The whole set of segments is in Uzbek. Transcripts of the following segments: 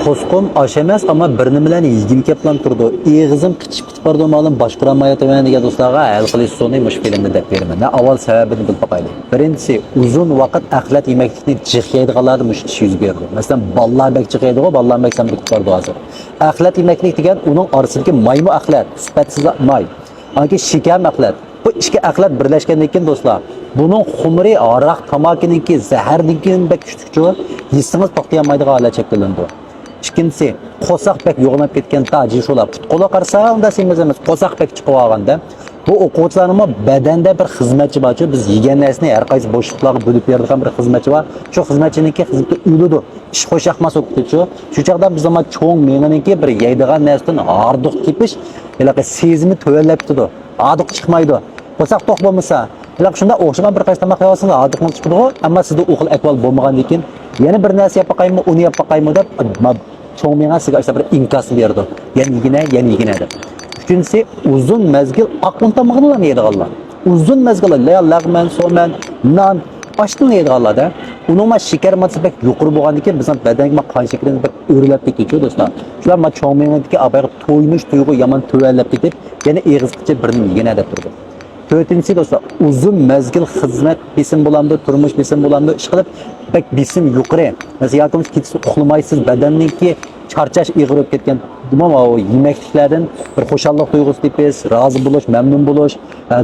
Tosqum osh emas, ammo bir nima bilan yegim keplan turdi. Eg'izim qichib bardi ma'lum boshqaramayotgan degan do'stlarga hal qilish soni mush filmda deb beraman. Avval sababini bilib boqaylik. Birinchisi, uzun vaqt axlat yemeklikni jixyaydiganlar mush ish yuz berdi. Masalan, ballar bek jixyaydigo, ballar bek samrik bardi hozir. Axlat yemeklik degan uning orasidagi maymu axlat, sifatsiz may. Anki shikam axlat. Bu ikki axlat birlashgandan keyin do'stlar, buning xumri aroq tamakiniki zaharnikin bek kuchli, yisingiz to'xtayolmaydigan holat shakllandi. İkincisi, qo'saq bek yo'g'inib ketgan taji sholar qo'la qarsa, unda semiz emas, qo'saq bek chiqib olganda, bu o'quvchilarning badanda bir xizmatchi bor, biz yegan narsani har qaysi bo'shliqlarga bo'lib beradigan bir xizmatchi bor. Shu xizmatchiniki xizmatda uyludu. Ish qo'shaqmas o'qituvchi. Shu chaqda biz ham cho'ng meningki bir yeydigan narsadan arduq kepish, elaqa sezimi tövellab turdi. Arduq chiqmaydi. Qo'saq to'q bo'lmasa, elaqa shunda o'xshagan bir qaysi tamoq yeyasizlar, arduq chiqadi, ammo sizda o'qil akval bo'lmagandan keyin yana bir narsa yapaqaymi, uni yapaqaymi deb çoğun menga sizga işte bir inkas berdi. Yani yigine deb. Üçüncüsü uzun mezgil aqlın tamamını yeydiganlar. Uzun mezgil lag'man, so'man, nan, oshni yeydiganlar da. Uning ma shakar maddasi bek yuqori bo'lgandan keyin bizning badanga qon shakarini bir o'rlab ketdi do'stlar. Shular ma cho'ng mengdagi abayga to'yinish tuyg'u yomon tuvallab ketib, yana eg'izqicha birini yigine deb turdi. To'rtinchisi do'stlar, uzun mezgil xizmat besim bo'landi, turmush besim bo'landi, ish qilib bek besim yuqori. Masalan, yakimiz ketsa uxlamaysiz, badanniki charchash ig'irib ketgan. Ammo o yemekliklardan bir xo'shallik tuyg'usi tepish, rozi bo'lish, mamnun bo'lish,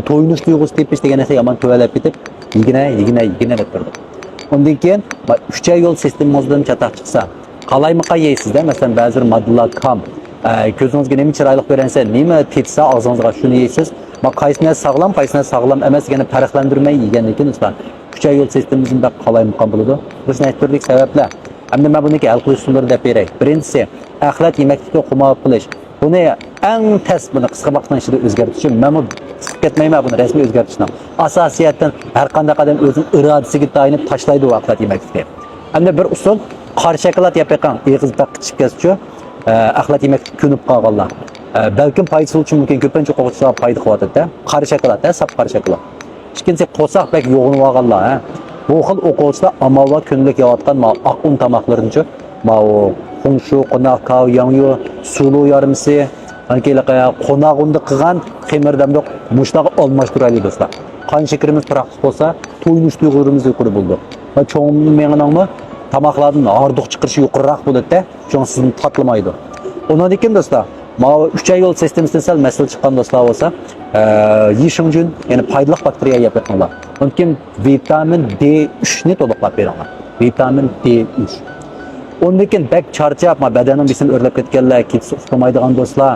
to'yinish tuyg'usi tepish degan narsa yomon tuvalab ketib, yigina deb turdi. Undan keyin 3 yo'l sistemamizdan chataq chiqsa, qalaymiqa yeysizda, masalan, ba'zi moddalar kam, ko'zingizga nima chiroyli ko'rinsa, nima tetsa og'zingizga shuni yeysiz. Qaysini sog'lom emas degan farqlantirmay yegandan keyin ular 3 yo'l sistemamizda qalaymiqa bo'ladi. Bu turlik sabablar. Endi men buniki hal qilish usullari deb beray. Birinchisi, axlat yemeklikka xumob qilish. Buni eng tez buni qisqa vaqtdan ichida o'zgartirish uchun men chiqib ketmayman buni rasmiy o'zgartirishni. Asosiyatdan har qanday qadam o'zining irodasiga tayinib tashlaydi bu axlat yemeklikni. Endi bir usul qor shokolad yapayotgan eg'izda qichib ketsa, axlat yemeklik ko'nib qolganlar. Balkim foydasi uchun mumkin ko'pincha o'quvchilar foyda qilyapti-da. Qor shokolad, sap qor shokolad. Ikkinchisi qo'saq bek yo'g'inib olganlar, bu xil o'quvchilar amalda kunlik yeyotgan oq un tamoqlarini, xunshu, qo'noq, kav, yangyu, sulu yarmisi, qo'noq unda qilgan xemirdamda mushtaqa almashtiraylik do'stlar. Qon shakarimiz turoqli bo'lsa, to'yinish tuyg'ularimiz yuqori bo'ldi. Va cho'ng meningmi tamoqlardan arduq chiqarishi yuqoriroq bo'ladi-da, cho'ng sizni tatlamaydi. Undan keyin do'stlar, 3 yo'l sistemasidan sal masala chiqqan do'stlar bo'lsa, yishing uchun, ya'ni foydali bakteriya yapayotganlar. Mümkün vitamin D3 ni to'liqlab beringlar. Vitamin D3. Ondan keyin bek charchab, badanim bisin o'rlab ketganlar, ketsa uxlamaydigan do'stlar,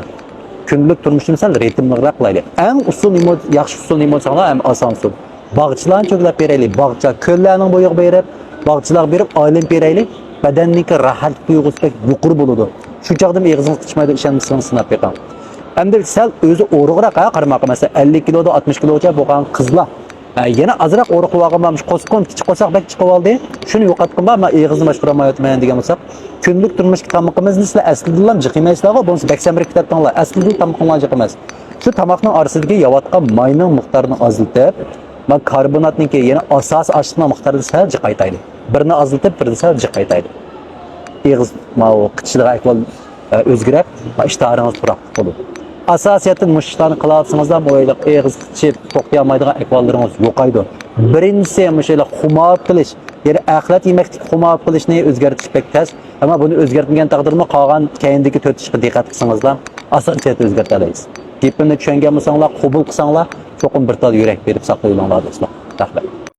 kunlik turmushni sal ritmliroq qilaylik. Eng usul nima, yaxshi usul nima bo'lsa, ham oson usul. Bog'chilarni cho'klab beraylik, bog'cha ko'llarning bo'yiga berib, bog'chilar berib, oilan beraylik, badanniki rahat tuyg'usi yuqori bo'ladi. Shu chaqda eg'izing qichmaydi, ishonsangiz sinab beqam. Endi sal o'zi o'rug'roq qarmoqqa, masalan 50 kiloda 60 kilogacha bo'lgan qizlar yana azroq o'riqib olganmish qo'sqon kichik qo'saq bek chiqib oldi. Shuni yo'qotdim, men eg'izni boshqaramayotman degan bo'lsak, kunlik turmushga tamoqimizni sizlar aslida jiqimaysizlar, bunisi baksamrik kitoblar, aslida tamoqlar jiqimas. Shu tamoqning orasidagi yeyotgan mayning miqdorini oziltib, men karbonatniki yana asos ashliqning miqdorini sal jiqaytaydi. Birini oziltib, birini sal jiqaytaydi. Eg'iz qichliq ahvol o'zgarib, ishtaringiz turoq bo'ladi. Asosiyatdan mushlarni qilasingizlar, mo'ylab eg'iz qichib to'xtayolmaydigan ahvollarimiz yo'qaydi. Birinchisi mushlar xumob qilish, ya'ni axlat yemeklik xumob qilishni o'zgartirish pek tez, ammo buni o'zgartirgan taqdirda qolgan keyindagi 4 ishga diqqat qilsangizlar, asosiyatni o'zgartira olasiz. Gapimni tushungan bo'lsanglar, qabul qilsanglar, cho'qim bir tal yurak berib saqlayinglar do'stlar. Rahmat.